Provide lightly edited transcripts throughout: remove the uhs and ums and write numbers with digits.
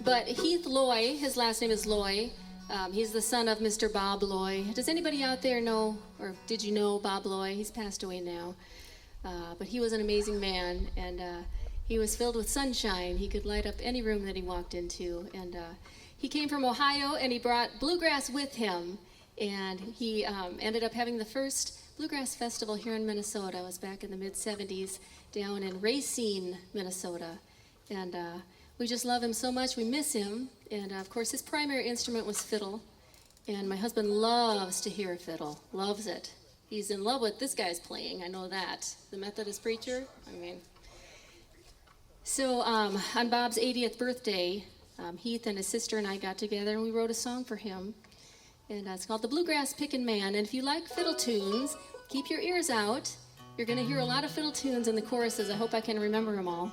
But Heath Loy, his last name is Loy. He's the son of Mr. Bob Loy. Does anybody out there know, or did you know Bob Loy? He's passed away now. But he was an amazing man, and he was filled with sunshine. He could light up any room that he walked into. And he came from Ohio, and he brought bluegrass with him. And he ended up having the first Bluegrass Festival here in Minnesota. It was back in the mid-'70s down in Racine, Minnesota. And we just love him so much. We miss him. And, of course, his primary instrument was fiddle. And my husband loves to hear fiddle, loves it. He's in love with this guy's playing, I know that. The Methodist preacher, I mean. So on Bob's 80th birthday, Heath and his sister and I got together and we wrote a song for him. And it's called the Bluegrass Pickin Man. And if you like fiddle tunes, keep your ears out. You're going to hear a lot of fiddle tunes in the choruses. I hope I can remember them all.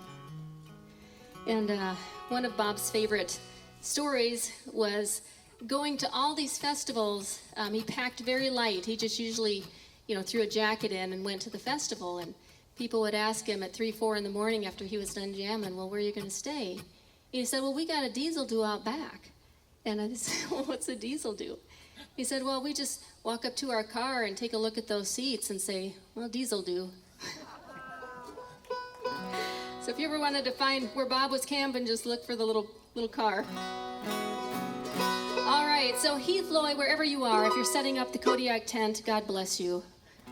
And one of Bob's favorite stories was going to all these festivals. He packed very light. He just usually, threw a jacket in and went to the festival. And people would ask him at 3, 4 in the morning after he was done jamming, well, where are you going to stay? And he said, well, we got a diesel do out back. And I said, well, what's a diesel do? He said, well, we just walk up to our car and take a look at those seats and say, well, diesel do. So if you ever wanted to find where Bob was camping, just look for the little car. All right, so Heath Loy, wherever you are, if you're setting up the Kodiak tent, God bless you,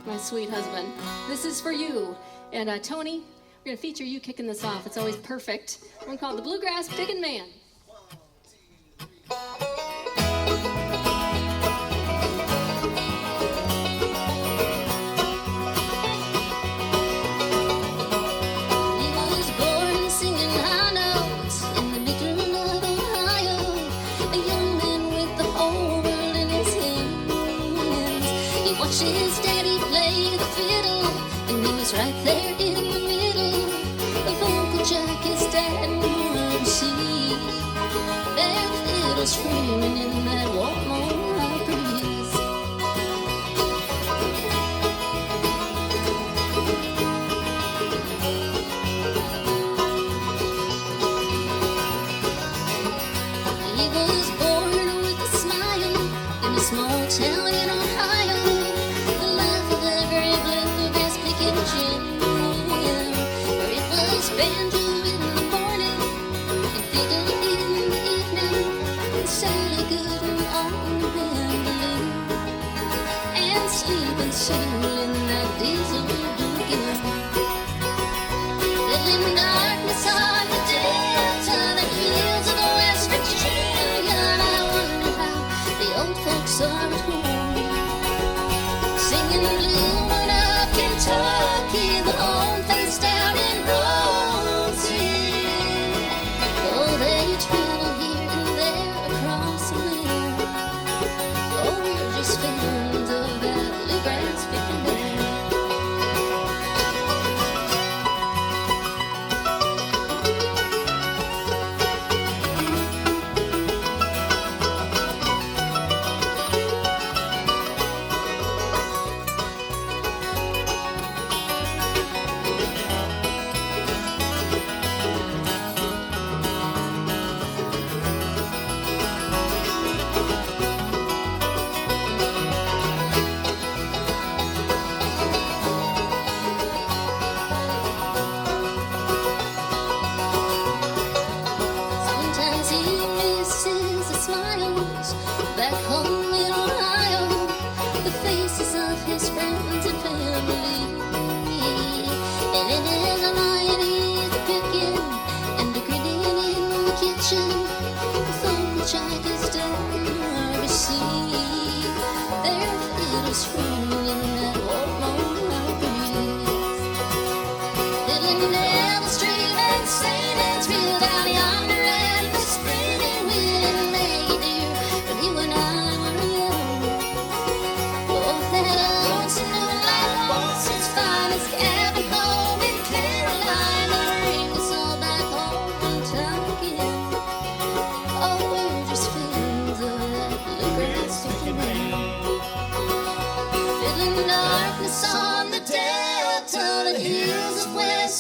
my sweet husband. This is for you. And Tony, we're going to feature you kicking this off. It's always perfect. One called the Bluegrass Pickin Man. 1, 2, 3. His daddy played the fiddle, and he was right there in the middle of Uncle Jackie's dad and see. Their fiddle screaming in that warm Ohio breeze. He was born with a smile in a small town in Ohio. Banjo in the morning and fiddle in the evening, and Sally Gooden on the mandolin, and sleeping single in that diesel again. Fiddling darkness on the delta, the hills of West Virginia, and I wonder how the old folks are at home, singing blue one of Kentucky, the home face down in Rome.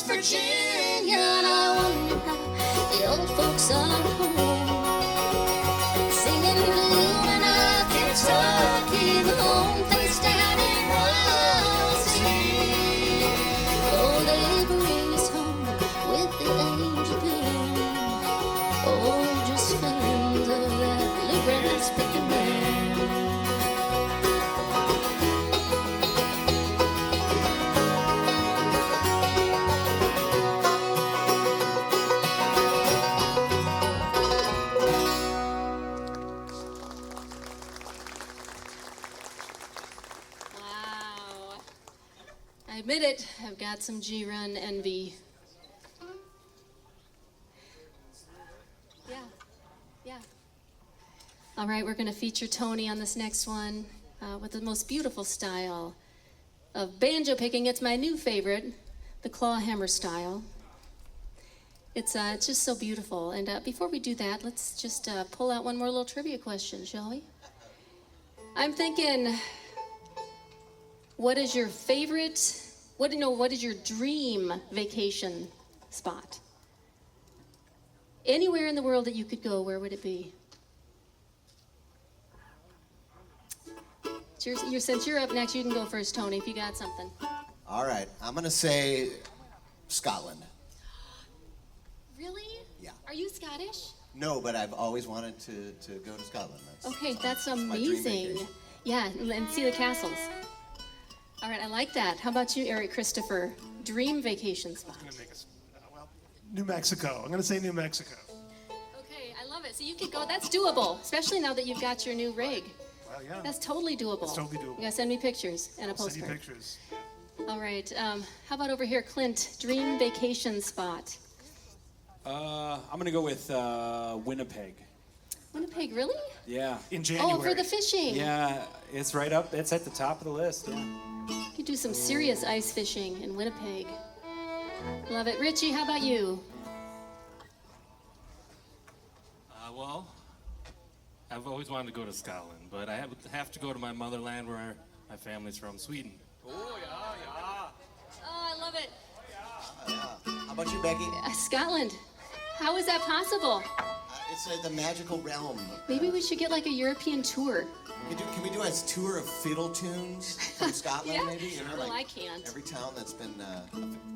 Virginia, and I wonder how the old folks are home. admit it, I've got some G-Run envy. Yeah. All right, we're going to feature Tony on this next one with the most beautiful style of banjo picking. It's my new favorite, the claw hammer style. It's just so beautiful. And before we do that, let's just pull out one more little trivia question, shall we? I'm thinking, what is your favorite, what is your dream vacation spot? Anywhere in the world that you could go, where would it be? Since you're up next, you can go first, Tony, if you got something. All right, I'm gonna say Scotland. Really? Yeah. Are you Scottish? No, but I've always wanted to go to Scotland. That's my dream amazing. vacation. Yeah, and see the castles. All right, I like that. How about you, Eric Christopher? Dream vacation spot. I'm gonna make New Mexico. I'm gonna say New Mexico. Okay, I love it. So you could go. That's doable, especially now that you've got your new rig. Well, yeah. That's totally doable. It's totally doable. You gotta send me pictures and a I'll send you postcard. pictures. All right. How about over here, Clint? Dream vacation spot. I'm gonna go with Winnipeg. Winnipeg, really? Yeah. In January. Oh, for the fishing. Yeah, it's right up. It's at the top of the list. Yeah. You could do some serious ice fishing in Winnipeg. Love it. Richie, how about you? Well, I've always wanted to go to Scotland, but I have to go to my motherland where my family's from, Sweden. Oh, I love it. How about you, Becky? Scotland. How is that possible? It's the magical realm. Maybe we should get like a European tour. Can we do a tour of fiddle tunes from Scotland, Yeah. maybe? You know, Well, like I can't. Every town that's been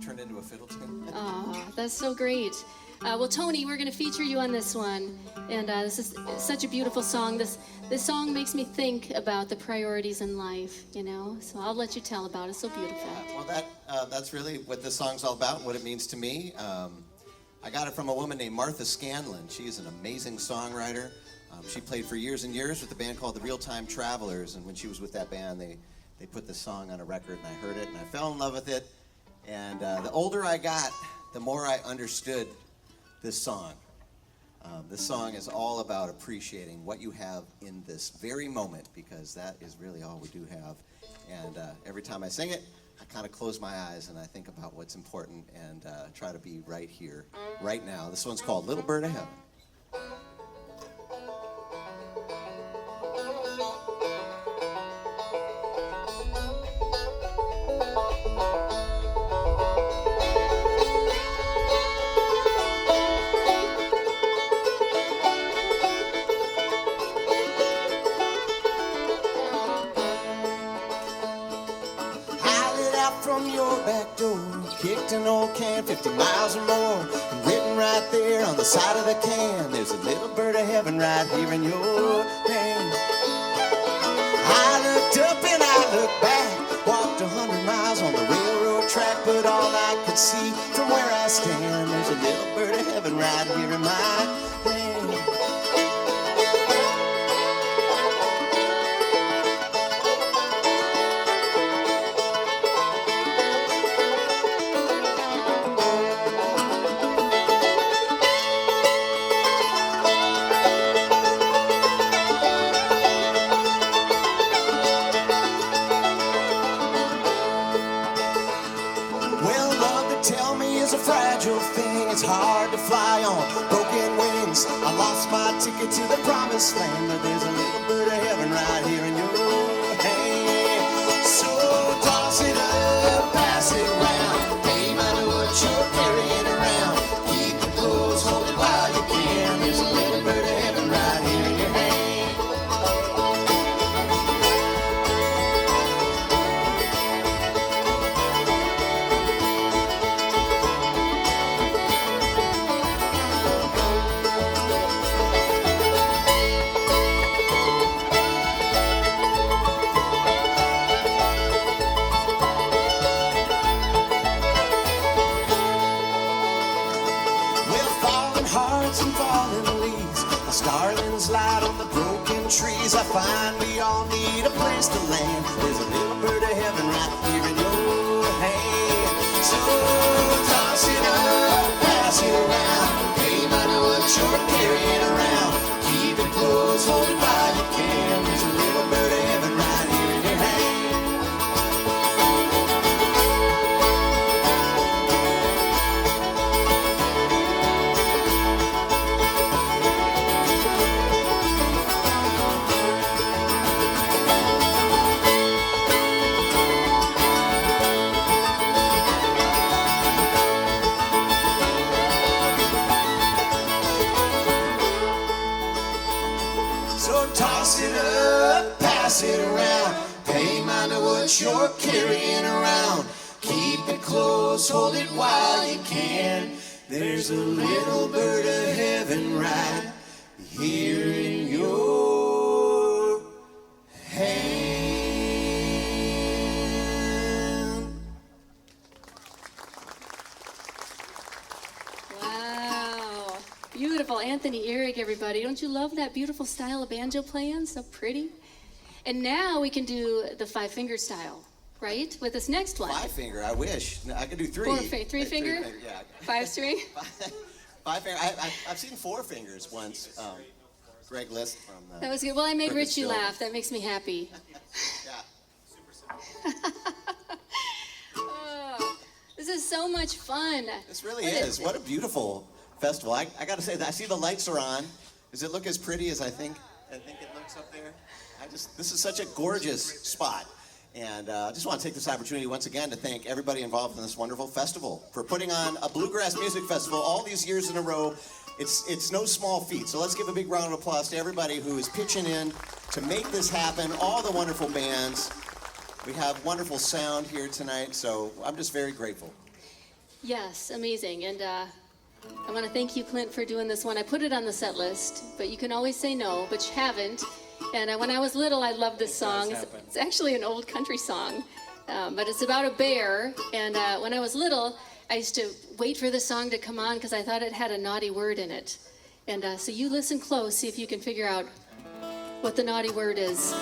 turned into a fiddle tune. Oh, that's so great. Well, Tony, we're going to feature you on this one. And this is such a beautiful song. This song makes me think about the priorities in life, you know? So I'll let you tell about it. It's so beautiful. Well, that's really what this song's all about, what it means to me. I got it from a woman named Martha Scanlan. She is an amazing songwriter. She played for years and years with a band called the Real Time Travelers, and when she was with that band, they put this song on a record, and I heard it, and I fell in love with it. And the older I got, the more I understood this song. This song is all about appreciating what you have in this very moment, because that is really all we do have. And every time I sing it, I kind of close my eyes and I think about what's important and try to be right here, right now. This one's called Little Bird of Heaven. From your back door, kicked an old can 50 miles or more, and written right there on the side of the can, there's a little bird of heaven right here in your hand. I looked up and I looked back, walked 100 miles on the railroad track, but all I could see from where I stand, there's a little bird of heaven right here in my hand. It's hard to fly on broken wings. I lost my ticket to the promised land, but there's a little bird of heaven right here in your hand. So toss it up, pass it around. Hey, mind what you're carrying around. Keep it close, hold it while you can. There's a little bird of heaven right here in your hand. Light on the broken trees, I find we all need a place to land. There's a little bird of heaven right here in your hand. Toss it up, pass it around. Hey, money, what you're carrying around. Keep it close, hold it while you can. There's a little bird of heaven right here in your hand. So toss it up, pass it around. Pay mind to what you're carrying around. Keep it close, hold it while you can. There's a little bird of heaven right here in your hand. Wow. Beautiful. Anthony Eric, everybody. Don't you love that beautiful style of banjo playing? So pretty. And now we can do the five-finger style, right? With this next one. Five finger, I wish. No, I could do three. Three finger? Yeah. Five string? Five finger. I've seen four fingers once. Greg List from That was good. Well, I made Crooked Richie Show. laugh. That makes me happy. Yeah. Oh, this is so much fun. This really is. What a beautiful festival. I got to say that I see the lights are on. Does it look as pretty as I think it looks up there? This is such a gorgeous spot. And I just want to take this opportunity once again to thank everybody involved in this wonderful festival for putting on a bluegrass music festival all these years in a row. It's no small feat. So let's give a big round of applause to everybody who is pitching in to make this happen, all the wonderful bands. We have wonderful sound here tonight, so I'm just very grateful. Yes, amazing. And I want to thank you, Clint, for doing this one. I put it on the set list, but you can always say no, but you haven't. And when I was little, I loved this song. It's actually an old country song, but it's about a bear. And when I was little, I used to wait for the song to come on because I thought it had a naughty word in it. And so you listen close, see if you can figure out what the naughty word is.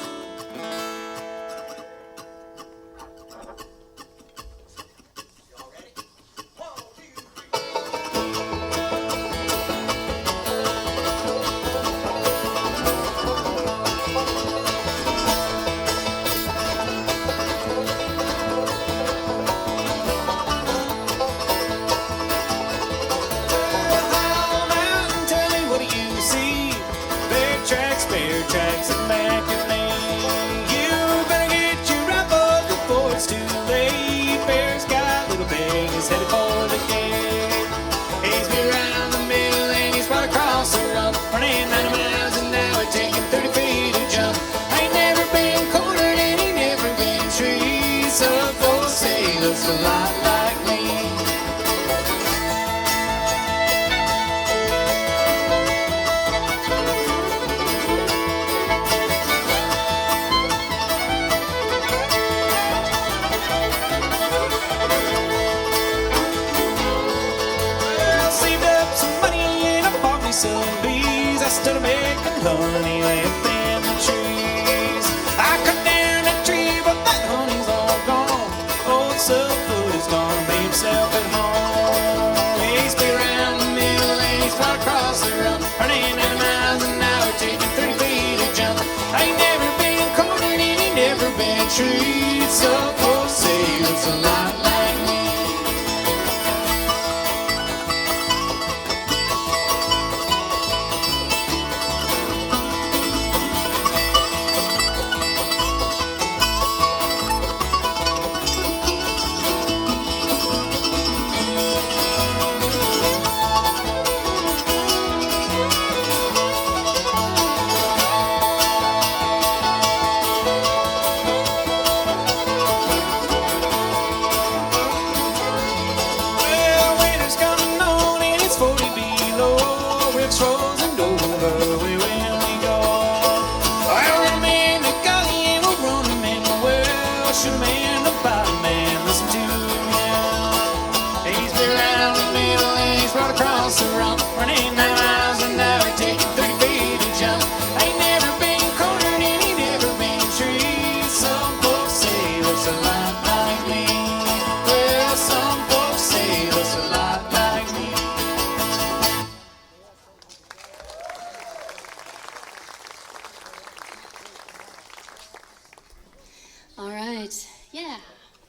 right. Yeah.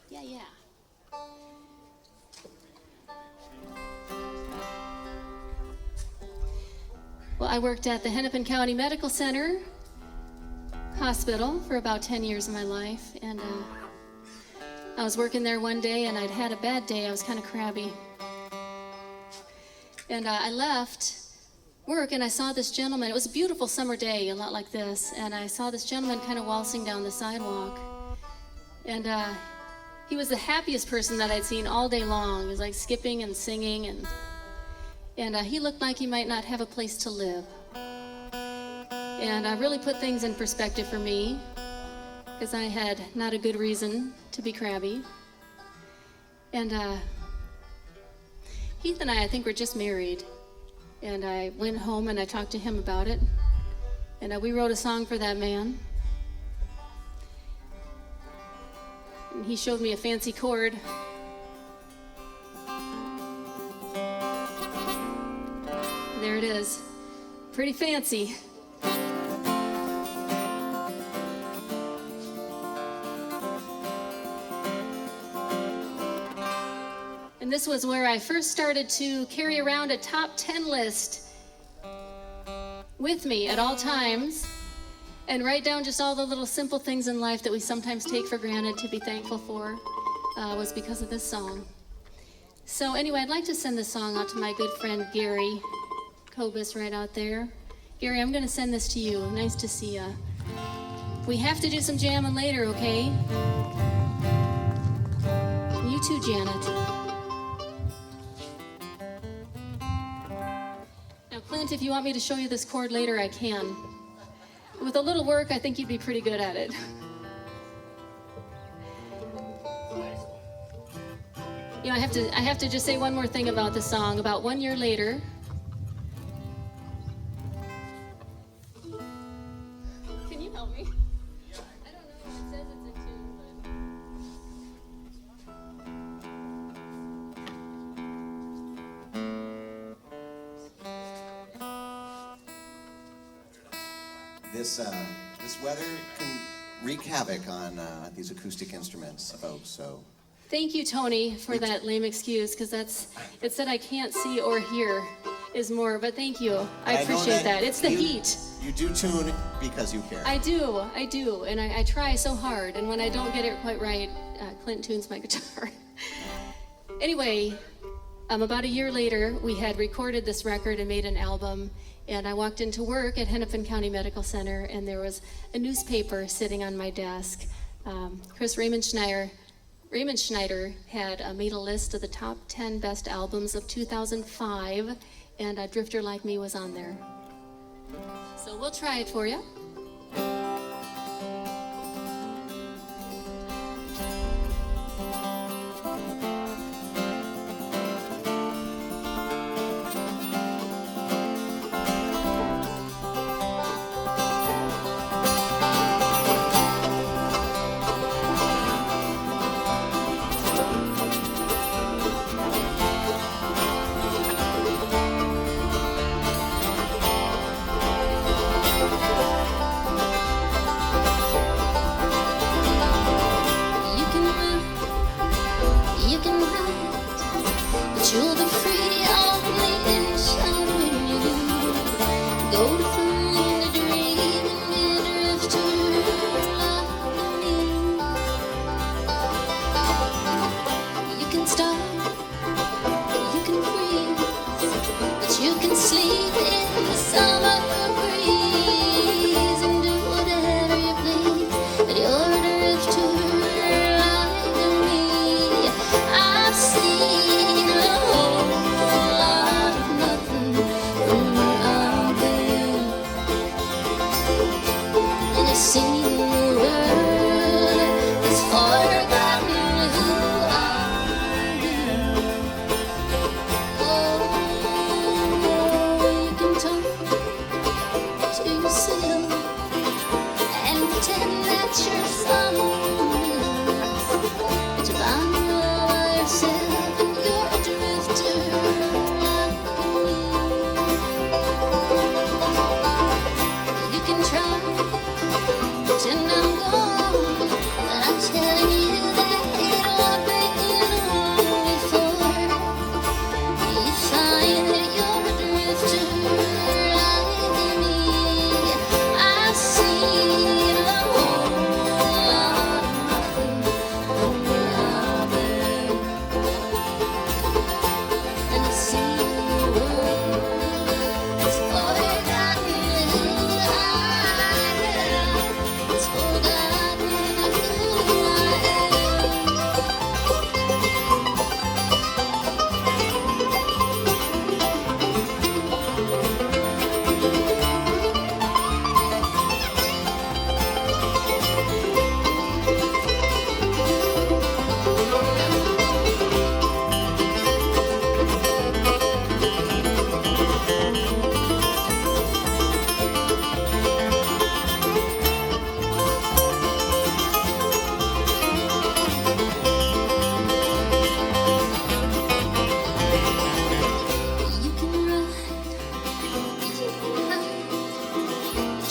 Yeah, yeah. Well, I worked at the Hennepin County Medical Center Hospital for about 10 years of my life, and I was working there one day, and I'd had a bad day. I was kind of crabby. And I left work, and I saw this gentleman. It was a beautiful summer day, a lot like this, and I saw this gentleman kind of waltzing down the sidewalk. And he was the happiest person that I'd seen all day long. He was like skipping and singing, and he looked like he might not have a place to live. And I really put things in perspective for me, because I had not a good reason to be crabby. And Heath and I think, were just married. And I went home and I talked to him about it. And we wrote a song for that man. And he showed me a fancy chord. There it is. Pretty fancy. And this was where I first started to carry around a top 10 list with me at all times and write down just all the little simple things in life that we sometimes take for granted to be thankful for, was because of this song. So anyway, I'd like to send this song out to my good friend Gary Kobus right out there. Gary, I'm going to send this to you. Nice to see ya. We have to do some jamming later, okay? You too, Janet. Clint, if you want me to show you this chord later, I can. With a little work, I think you'd be pretty good at it. You know, I have to just say one more thing about the song. About 1 year later, can you help me? I don't know. It says it's a tune, but. This weather can wreak havoc on these acoustic instruments, folks. So Thank you, Tony, for that lame excuse, because it said I can't see or hear is more, but thank you. I appreciate that. It's the heat. You do tune because you care. I do, and I try so hard, and when I don't get it quite right, Clint tunes my guitar. Anyway, about a year later, we had recorded this record and made an album, and I walked into work at Hennepin County Medical Center, and there was a newspaper sitting on my desk. Raymond Schneider had made a list of the top 10 best albums of 2005, and A Drifter Like Me was on there. So we'll try it for you.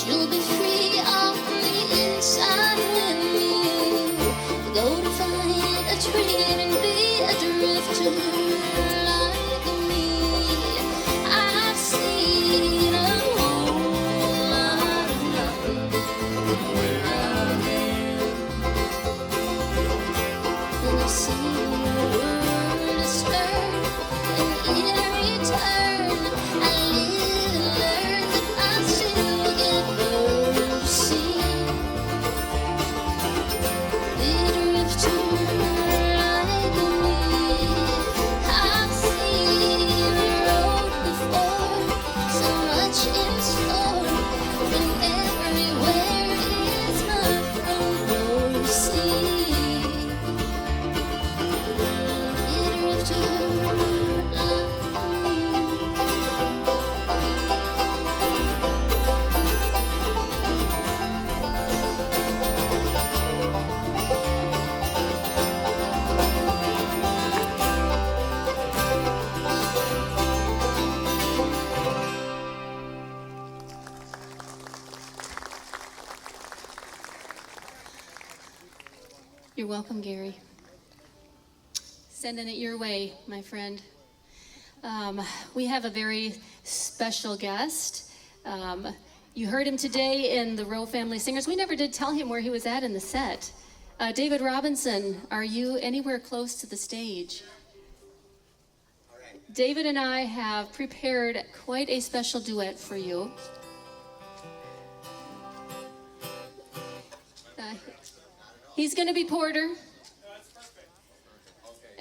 You'll be free on the inside when you go to find a dream and be a drifter like me. I've seen a whole lot of nothing where I've been, and I've seen the world turn and in return I live and learn that I still get mercy. Be a drifter like me. I've seen the road before, so much in store, and everywhere is my front row seat. Be a drifter like me. You're welcome, Gary. Sending it your way, my friend. We have a very special guest. You heard him today in the Rowe Family Singers. We never did tell him where he was at in the set. David Robinson, are you anywhere close to the stage? David and I have prepared quite a special duet for you. He's going to be Porter,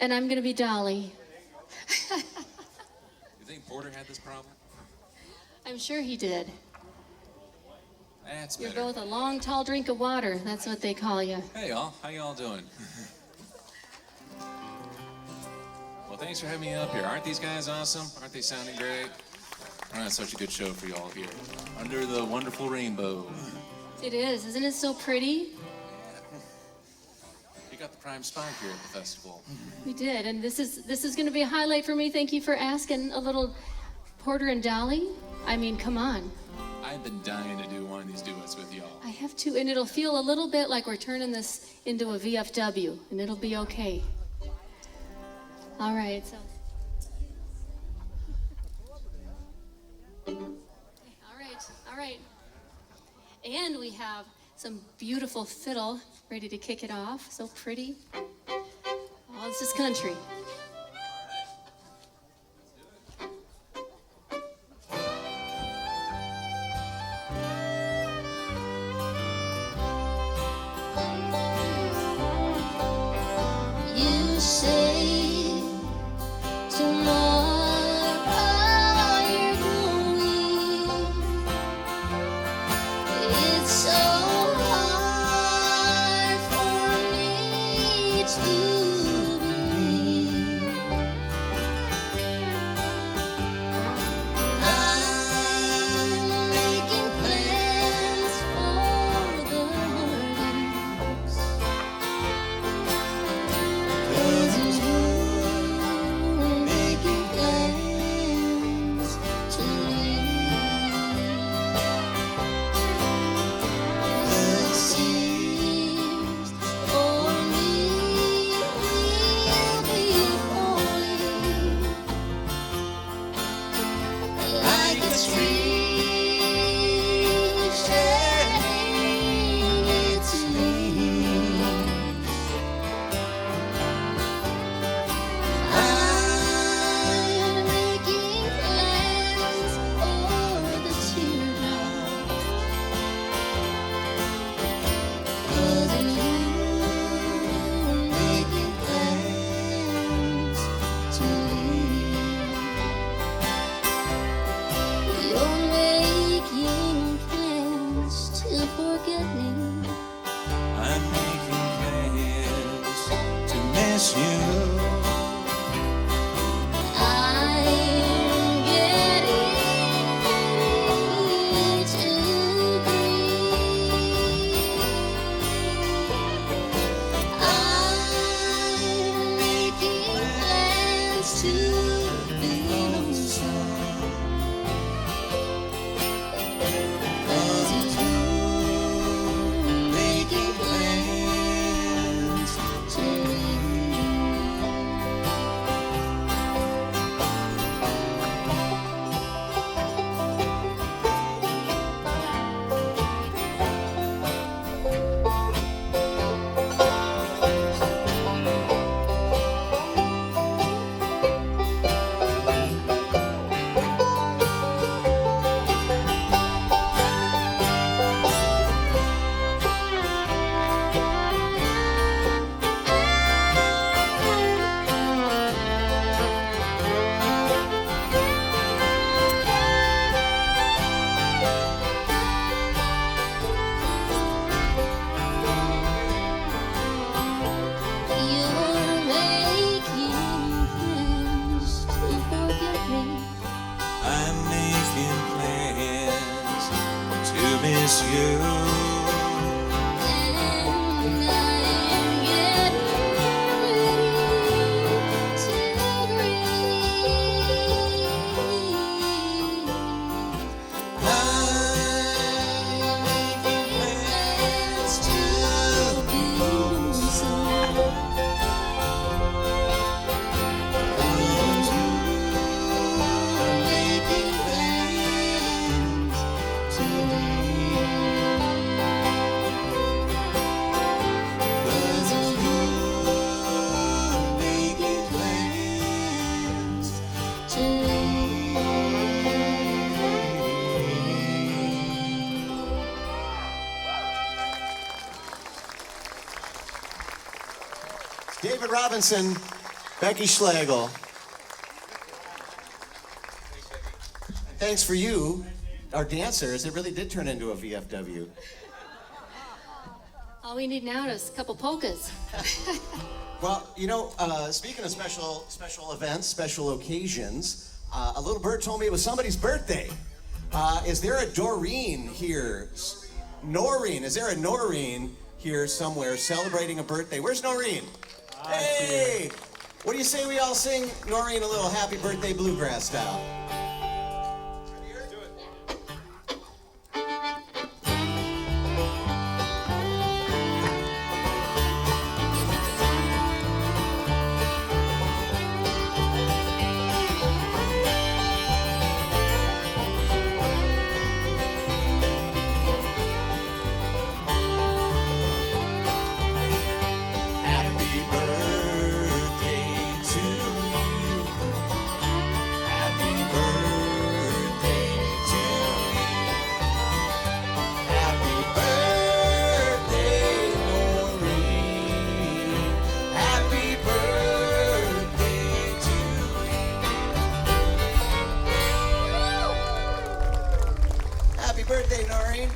and I'm going to be Dolly. You think Porter had this problem? I'm sure he did. That's You're better. both a long, tall drink of water. That's what they call you. Hey y'all, how y'all doing? Well, thanks for having me up here. Aren't these guys awesome? Aren't they sounding great? We're on such a good show for y'all here. Under the wonderful rainbow. It is. Isn't it so pretty? You got the prime spot here at the festival. We did. And this is going to be a highlight for me. Thank you for asking. A little Porter and Dolly. I mean, come on. I've been dying to do one of these duets with y'all. I have to. And it'll feel a little bit like we're turning this into a VFW. And it'll be okay. All right. So. All right. And we have some beautiful fiddle ready to kick it off. So pretty. Oh, this is country. You say tomorrow you're going. It's so hard for me to believe. I'm making plans for the holidays. 'Cause you're making plans to leave. The seas for me will be falling like a tree shedding its leaves. I'm making plans for the teardrops. 'Cause you're making plans to leave. You're making plans to forget me. I'm making plans to miss you. I'm getting ready to grieve. I'm making plans to be lonesome. 'Cause miss you. And I am getting ready to plans to be so. Making plans today. 'Cause you're making plans today. David Robinson, Becky Schlegel. Thanks for you, our dancers. It really did turn into a VFW. All we need now is a couple polkas. Well, you know, speaking of special events, special occasions, a little bird told me it was somebody's birthday. Is there a Doreen here? Noreen, is there a Noreen here somewhere celebrating a birthday? Where's Noreen? Hey! What do you say we all sing Noreen a little happy birthday bluegrass style? Happy birthday to you. Happy birthday to you. Happy birthday, Noreen. Happy birthday to you. Happy birthday, Noreen.